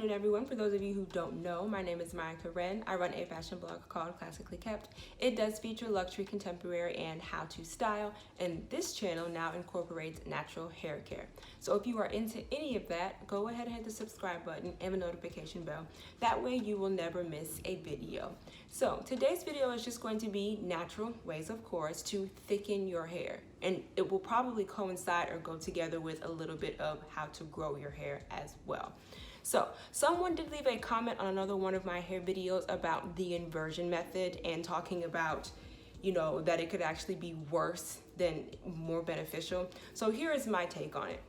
afternoon, everyone. For those of you who don't know, my name is Maya Karen. I run a fashion blog called Classically Kept. It does feature luxury, contemporary, and how to style, and this channel now incorporates natural hair care. So if you are into any of that, go ahead and hit the subscribe button and the notification bell. That way you will never miss a video. So today's video is just going to be natural ways, of course, to thicken your hair. And it will probably coincide or go together with a little bit of how to grow your hair as well. So someone did leave a comment on another one of my hair videos about the inversion method and talking about, that it could actually be worse than more beneficial. So here is my take on it.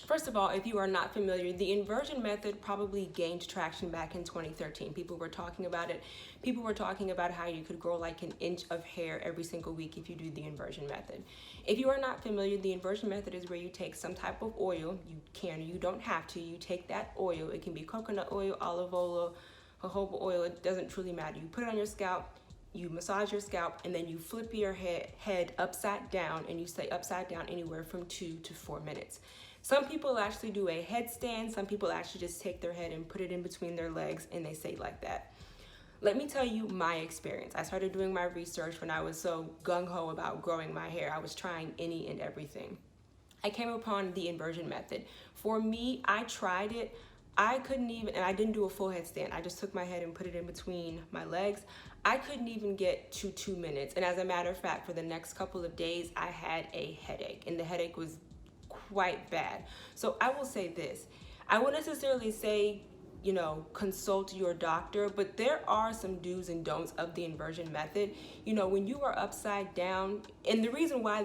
First of all, if you are not familiar, the inversion method probably gained traction back in 2013. People were talking about it. People were talking about how you could grow like an inch of hair every single week if you do the inversion method. If you are not familiar, the inversion method is where you take some type of oil. You can, you don't have to. You take that oil. It can be coconut oil, olive oil, jojoba oil. It doesn't truly matter. You put it on your scalp. You massage your scalp, and then you flip your head upside down, and you stay upside down anywhere from 2 to 4 minutes. Some people actually do a headstand. Some people actually just take their head and put it in between their legs, and they stay like that. Let me tell you my experience. I started doing my research when I was so gung-ho about growing my hair. I was trying any and everything. I came upon the inversion method. For me, I tried it. I couldn't even, and I didn't do a full headstand. I just took my head and put it in between my legs. I couldn't even get to 2 minutes. And as a matter of fact, for the next couple of days, I had a headache, and the headache was quite bad. So I will say this. I won't necessarily say, consult your doctor, but there are some do's and don'ts of the inversion method. When you are upside down, and the reason why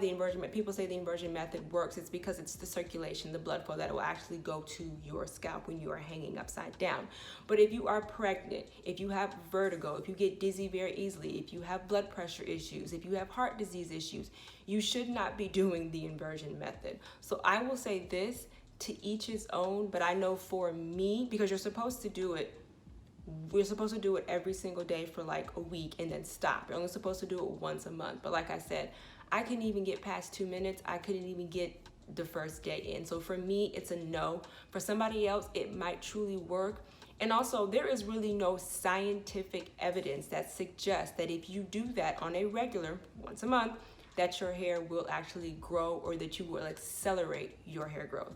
people say the inversion method works is because it's the circulation, the blood flow that will actually go to your scalp when you are hanging upside down. But if you are pregnant, if you have vertigo, if you get dizzy very easily, if you have blood pressure issues, if you have heart disease issues, you should not be doing the inversion method. So I will say this, to each his own, but I know for me, because we're supposed to do it every single day for like a week and then stop. You're only supposed to do it once a month. But like I said, I couldn't even get past 2 minutes. I couldn't even get the first day in. So for me, it's a no. For somebody else, it might truly work. And also, there is really no scientific evidence that suggests that if you do that on a regular, once a month, that your hair will actually grow or that you will accelerate your hair growth.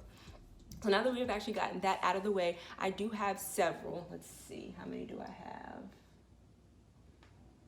So now that we've actually gotten that out of the way, I do have several. Let's see, how many do I have?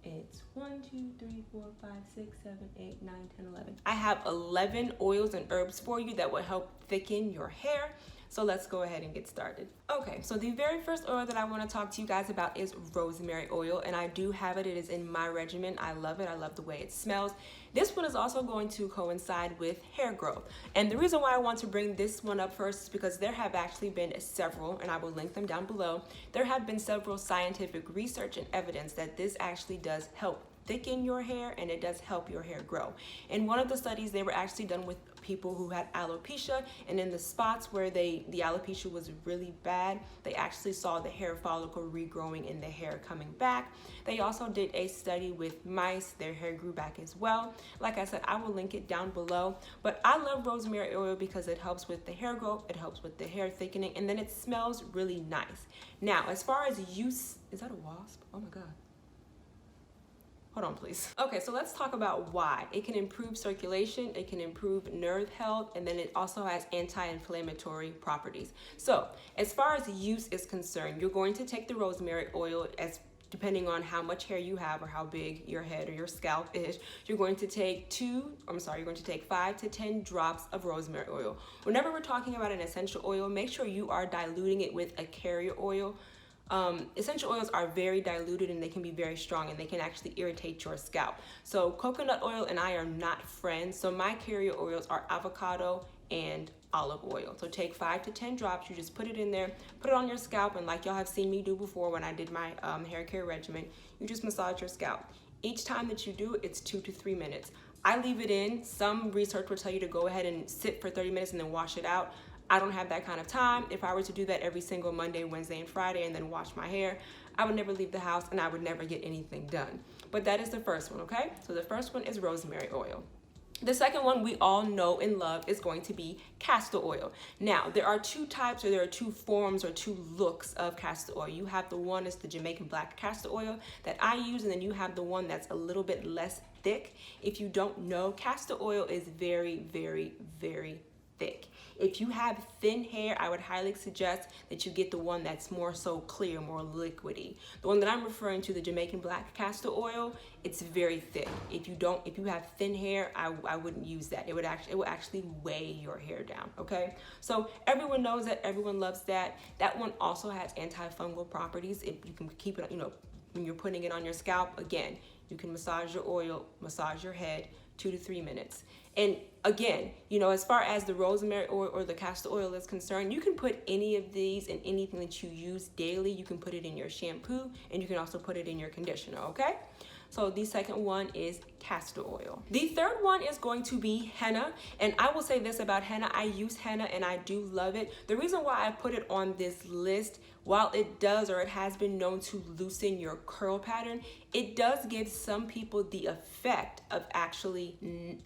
It's 1, 2, 3, 4, 5, 6, 7, 8, 9, 10, 11. I have 11 oils and herbs for you that will help thicken your hair. So let's go ahead and get started. Okay, so the very first oil that I want to talk to you guys about is rosemary oil, and I do have it. It is in my regimen. I love it. I love the way it smells. This one is also going to coincide with hair growth. And the reason why I want to bring this one up first is because there have actually been several, and I will link them down below. There have been several scientific research and evidence that this actually does help thicken your hair, and it does help your hair grow. In one of the studies, they were actually done with people who had alopecia, and in the spots where the alopecia was really bad, they actually saw the hair follicle regrowing and the hair coming back. They also did a study with mice. Their hair grew back as well. Like I said, I will link it down below, but I love rosemary oil because it helps with the hair growth, it helps with the hair thickening, and then it smells really nice. Now, as far as use, is that a wasp? Oh my God. Hold on, please. Okay, so let's talk about why. It can improve circulation, it can improve nerve health, and then it also has anti-inflammatory properties. So, as far as use is concerned, you're going to take the rosemary oil, depending on how much hair you have or how big your head or your scalp is, you're going to take 5 to 10 drops of rosemary oil. Whenever we're talking about an essential oil, make sure you are diluting it with a carrier oil. Essential oils are very diluted, and they can be very strong, and they can actually irritate your scalp. So coconut oil and I are not friends. So my carrier oils are avocado and olive oil. So take 5 to 10 drops. You just put it in there, put it on your scalp, and like y'all have seen me do before when I did my hair care regimen, you just massage your scalp. Each time that you do, it's 2 to 3 minutes. I leave it in. Some research will tell you to go ahead and sit for 30 minutes and then wash it out. I don't have that kind of time. If I were to do that every single Monday, Wednesday, and Friday and then wash my hair, I would never leave the house and I would never get anything done. But that is the first one, okay? So the first one is rosemary oil. The second one we all know and love is going to be castor oil. Now, there are two types, or there are two forms or two looks of castor oil. You have the one that's the Jamaican black castor oil that I use, and then you have the one that's a little bit less thick. If you don't know, castor oil is very, very, very thick. If you have thin hair, I would highly suggest that you get the one that's more so clear, more liquidy. The one that I'm referring to, the Jamaican black castor oil, it's very thick. If you have thin hair, I wouldn't use that. It will actually weigh your hair down, okay? So everyone knows that, everyone loves that. That one also has antifungal properties. If you can keep it, when you're putting it on your scalp, again, you can massage your oil, massage your head, 2 to 3 minutes. And again, as far as the rosemary oil or the castor oil is concerned, you can put any of these in anything that you use daily. You can put it in your shampoo, and you can also put it in your conditioner, okay? So the second one is castor oil. The third one is going to be henna. And I will say this about henna, I use henna and I do love it. The reason why I put it on this list, while it does, or it has been known to loosen your curl pattern, it does give some people the effect of actually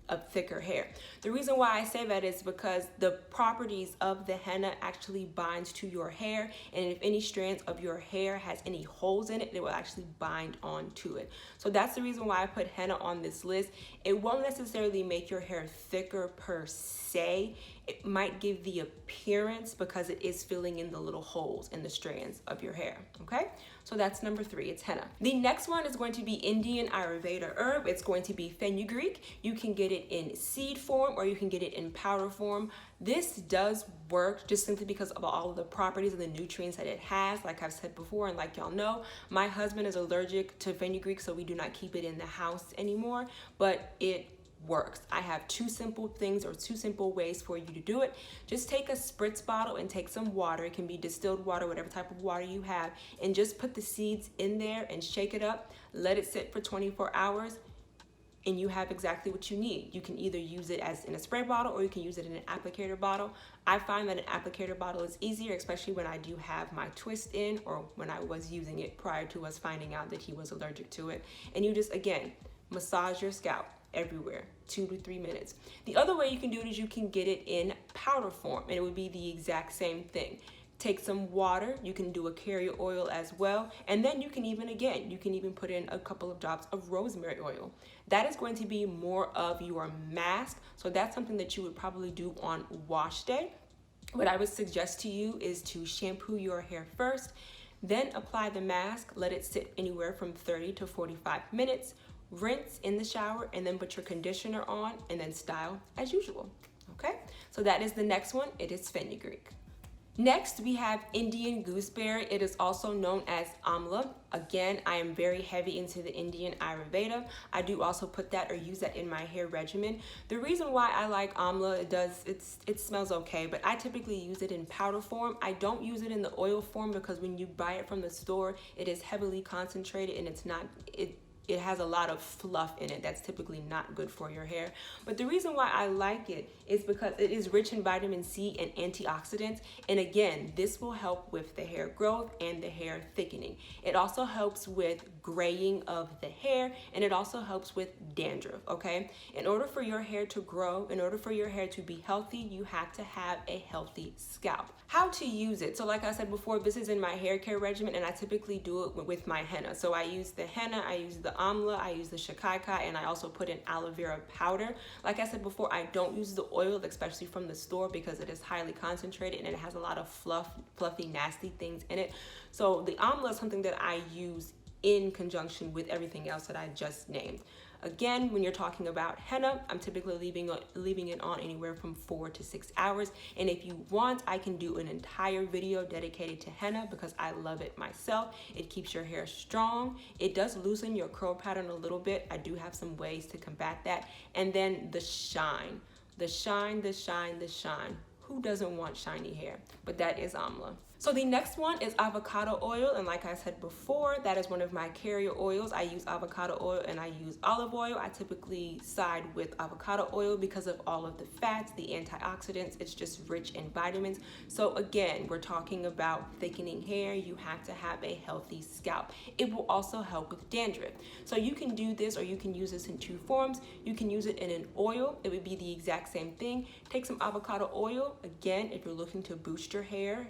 a thicker hair. The reason why I say that is because the properties of the henna actually binds to your hair, and if any strands of your hair has any holes in it, it will actually bind onto it. So that's the reason why I put henna on this list. It won't necessarily make your hair thicker per se. It might give the appearance because it is filling in the little holes in the strands of your hair, okay? So that's number 3, it's henna. The next one is going to be Indian Ayurveda herb. It's going to be fenugreek. You can get it in seed form or you can get it in powder form. This does work just simply because of all of the properties and the nutrients that it has. Like I've said before, and like y'all know, my husband is allergic to fenugreek, so we do not keep it in the house anymore, but it works. I have 2 simple things, or 2 simple ways for you to do it. Just take a spritz bottle and take some water. It can be distilled water, whatever type of water you have, and just put the seeds in there and shake it up. Let it sit for 24 hours. And you have exactly what you need. You can either use it as in a spray bottle or you can use it in an applicator bottle. I find that an applicator bottle is easier, especially when I do have my twist in, or when I was using it prior to us finding out that he was allergic to it. And you just, again, massage your scalp everywhere, 2 to 3 minutes. The other way you can do it is you can get it in powder form, and it would be the exact same thing. Take some water, you can do a carrier oil as well, and then you can even put in a couple of drops of rosemary oil. That is going to be more of your mask, so that's something that you would probably do on wash day. What I would suggest to you is to shampoo your hair first, then apply the mask, let it sit anywhere from 30 to 45 minutes, rinse in the shower, and then put your conditioner on, and then style as usual, okay? So that is the next one, it is fenugreek. Next, we have Indian gooseberry. It is also known as amla. Again, I am very heavy into the Indian Ayurveda. I do also put that or use that in my hair regimen. The reason why I like amla, it smells okay, but I typically use it in powder form. I don't use it in the oil form because when you buy it from the store, it is heavily concentrated and it has a lot of fluff in it that's typically not good for your hair. But the reason why I like it is because it is rich in vitamin C and antioxidants. And again, this will help with the hair growth and the hair thickening. It also helps with graying of the hair, and it also helps with dandruff, okay? In order for your hair to grow, in order for your hair to be healthy, you have to have a healthy scalp. How to use it? So like I said before, this is in my hair care regimen, and I typically do it with my henna. So I use the henna, I use the amla, I use the shikakai, and I also put in aloe vera powder. Like I said before, I don't use the oil, especially from the store, because it is highly concentrated and it has a lot of fluffy, nasty things in it. So the amla is something that I use in conjunction with everything else that I just named. Again, when you're talking about henna, I'm typically leaving it on anywhere from 4 to 6 hours. And if you want, I can do an entire video dedicated to henna because I love it myself. It keeps your hair strong. It does loosen your curl pattern a little bit. I do have some ways to combat that. And then the shine. The shine. Who doesn't want shiny hair? But that is amla. So the next one is avocado oil, and like I said before, that is one of my carrier oils. I use avocado oil and I use olive oil. I typically side with avocado oil because of all of the fats, the antioxidants. It's just rich in vitamins. So again, we're talking about thickening hair. You have to have a healthy scalp. It will also help with dandruff. So you can do this, or you can use this in two forms. You can use it in an oil. It would be the exact same thing. Take some avocado oil. Again, if you're looking to boost your hair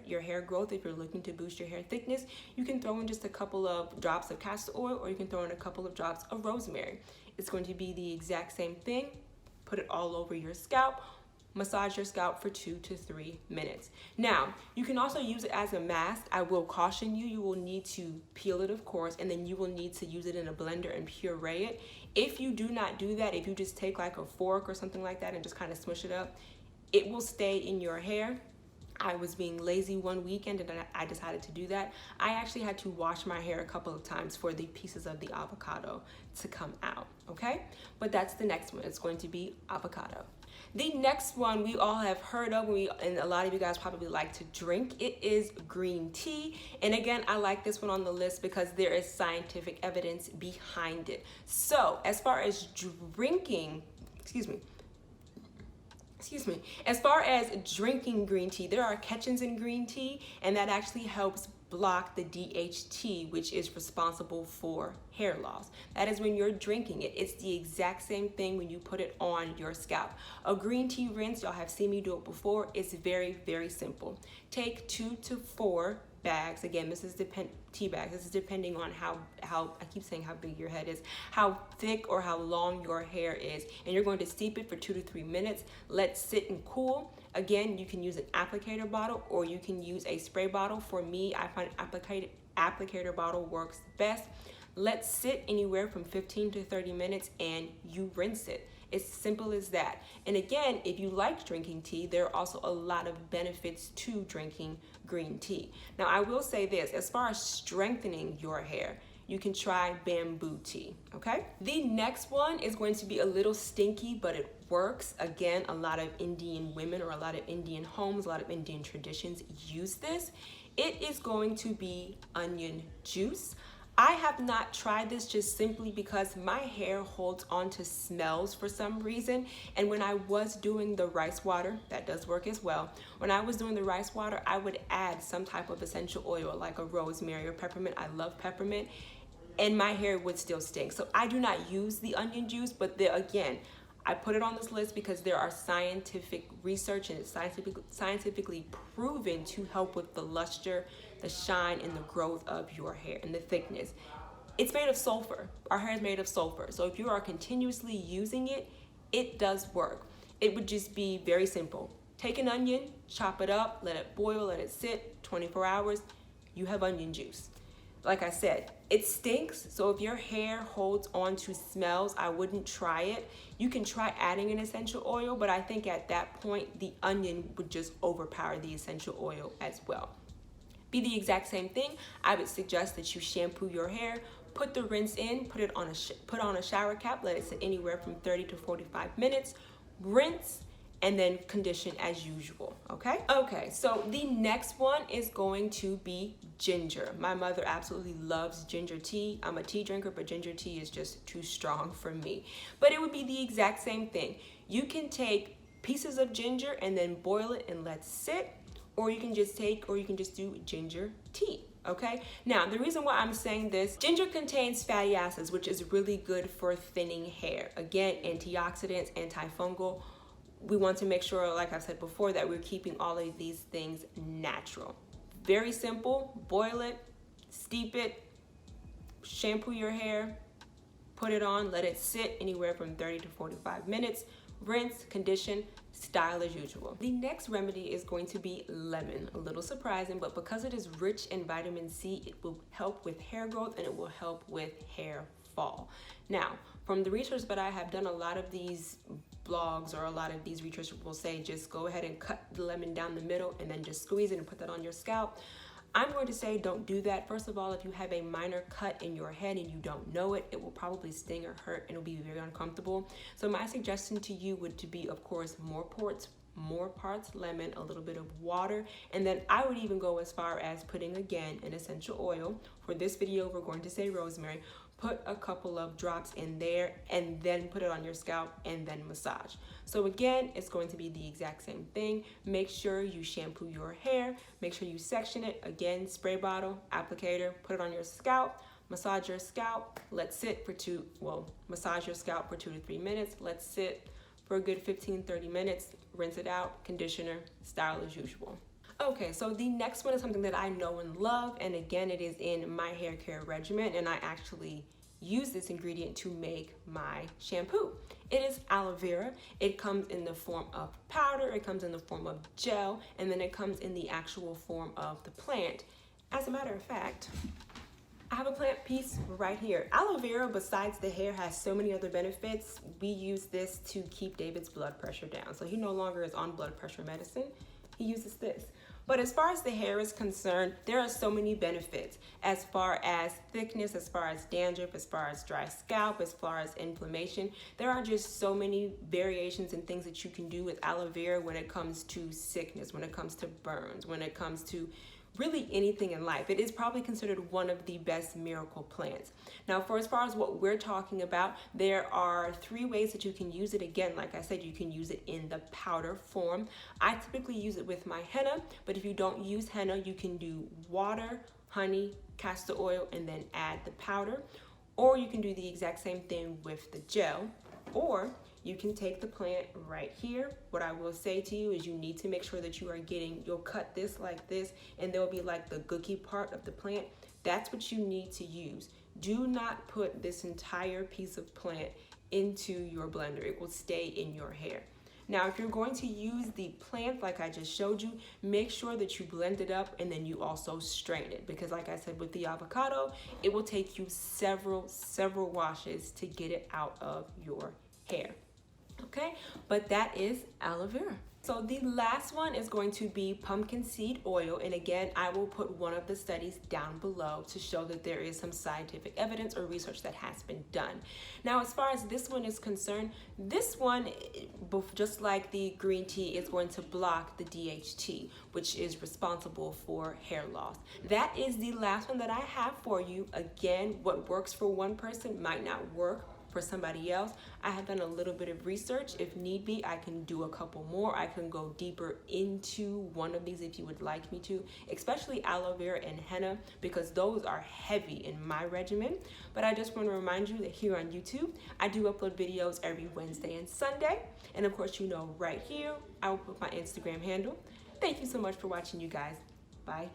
growth, if you're looking to boost your hair thickness, you can throw in just a couple of drops of castor oil, or you can throw in a couple of drops of rosemary. It's going to be the exact same thing. Put it all over your scalp. Massage your scalp for 2 to 3 minutes. Now, you can also use it as a mask. I will caution you, you will need to peel it, of course, and then you will need to use it in a blender and puree it. If you do not do that, if you just take like a fork or something like that and just kind of smush it up, it will stay in your hair. I was being lazy one weekend and I decided to do that. I actually had to wash my hair a couple of times for the pieces of the avocado to come out, okay? But that's the next one. It's going to be avocado. The next one we all have heard of, and a lot of you guys probably like to drink. It is green tea. And again, I like this one on the list because there is scientific evidence behind it. So as far as drinking, as far as drinking green tea, there are catechins in green tea, and that actually helps block the DHT, which is responsible for hair loss. That is when you're drinking it. It's the exact same thing when you put it on your scalp. A green tea rinse, y'all have seen me do it before. It's very, very simple. Take 2 to 4 bags. Again, this is tea bags. This is depending on how I keep saying how big your head is, how thick or how long your hair is. And you're going to steep it for 2 to 3 minutes. Let sit and cool. Again, you can use an applicator bottle or you can use a spray bottle. For me, I find applicator bottle works best. Let sit anywhere from 15 to 30 minutes and you rinse it. It's simple as that. And again, if you like drinking tea, there are also a lot of benefits to drinking green tea. Now, I will say this, as far as strengthening your hair, you can try bamboo tea, okay? The next one is going to be a little stinky, but it works. Again, a lot of Indian women or a lot of Indian homes, a lot of Indian traditions use this. It is going to be onion juice. I have not tried this just simply because my hair holds on to smells for some reason. And when I was doing the rice water, that does work as well. When I was doing the rice water, I would add some type of essential oil like a rosemary or peppermint. I love peppermint. And my hair would still stink. So I do not use the onion juice, but again, I put it on this list because there are scientific research and it's scientifically proven to help with the luster, the shine, and the growth of your hair and the thickness. It's made of sulfur. Our hair is made of sulfur. So if you are continuously using it, it does work. It would just be very simple. Take an onion, chop it up, let it boil, let it sit 24 hours. You have onion juice. Like I said, it stinks, so if your hair holds on to smells, I wouldn't try it. You can try adding an essential oil, but I think at that point, the onion would just overpower the essential oil as well. Be the exact same thing. I would suggest that you shampoo your hair, put the rinse in, put on a shower cap, let it sit anywhere from 30 to 45 minutes, rinse, and then condition as usual, okay? Okay, so the next one is going to be ginger. My mother absolutely loves ginger tea. I'm a tea drinker, but ginger tea is just too strong for me. But it would be the exact same thing. You can take pieces of ginger and then boil it and let sit, or you can just do ginger tea. Okay, now the reason why I'm saying this, ginger contains fatty acids, which is really good for thinning hair. Again, antioxidants, antifungal. We want to make sure, like I've said before, that we're keeping all of these things natural. Very simple, boil it, steep it, shampoo your hair, put it on, let it sit anywhere from 30 to 45 minutes, rinse, condition, style as usual. The next remedy is going to be lemon. A little surprising, but because it is rich in vitamin C, it will help with hair growth and it will help with hair fall. Now, from the research that I have done, a lot of these blogs or a lot of these researchers will say just go ahead and cut the lemon down the middle and then just squeeze it and put that on your scalp. I'm going to say don't do that. First of all, if you have a minor cut in your head and you don't know it, it will probably sting or hurt and it'll be very uncomfortable. So my suggestion to you would to be, of course, more more parts lemon, a little bit of water, and then I would even go as far as putting again an essential oil. For this video, we're going to say rosemary. Put a couple of drops in there and then put it on your scalp and then massage. So again, it's going to be the exact same thing. Make sure you shampoo your hair. Make sure you section it. Again, spray bottle, applicator, put it on your scalp. Massage your scalp. Massage your scalp for 2 to 3 minutes. Let's sit for a good 15-30 minutes. Rinse it out. Conditioner. Style as usual. Okay, so the next one is something that I know and love, and again, it is in my hair care regimen, and I actually use this ingredient to make my shampoo. It is aloe vera. It comes in the form of powder, it comes in the form of gel, and then it comes in the actual form of the plant. As a matter of fact, I have a plant piece right here. Aloe vera, besides the hair, has so many other benefits. We use this to keep David's blood pressure down. So he no longer is on blood pressure medicine. He uses this. But as far as the hair is concerned, there are so many benefits as far as thickness, as far as dandruff, as far as dry scalp, as far as inflammation. There are just so many variations and things that you can do with aloe vera when it comes to sickness, when it comes to burns, when it comes to really anything in life. It is probably considered one of the best miracle plants. Now, for as far as what we're talking about, there are 3 ways that you can use it. Again, like I said, you can use it in the powder form. I typically use it with my henna, but if you don't use henna, you can do water, honey, castor oil, and then add the powder. Or you can do the exact same thing with the gel. Or you can take the plant right here. What I will say to you is you need to make sure that you'll cut this like this, and there'll be like the gooky part of the plant. That's what you need to use. Do not put this entire piece of plant into your blender. It will stay in your hair. Now, if you're going to use the plant like I just showed you, make sure that you blend it up and then you also strain it, because like I said with the avocado, it will take you several washes to get it out of your hair. Okay, but that is aloe vera. So the last one is going to be pumpkin seed oil, and again, I will put one of the studies down below to show that there is some scientific evidence or research that has been done. Now, as far as this one is concerned, this one, just like the green tea, is going to block the DHT, which is responsible for hair loss. That is the last one that I have for you. Again, what works for one person might not work for somebody else. I have done a little bit of research. If need be, I can do a couple more. I can go deeper into one of these if you would like me to, especially aloe vera and henna, because those are heavy in my regimen. But I just want to remind you that here on YouTube, I do upload videos every Wednesday and Sunday. And of course, right here, I will put my Instagram handle. Thank you so much for watching, you guys. Bye.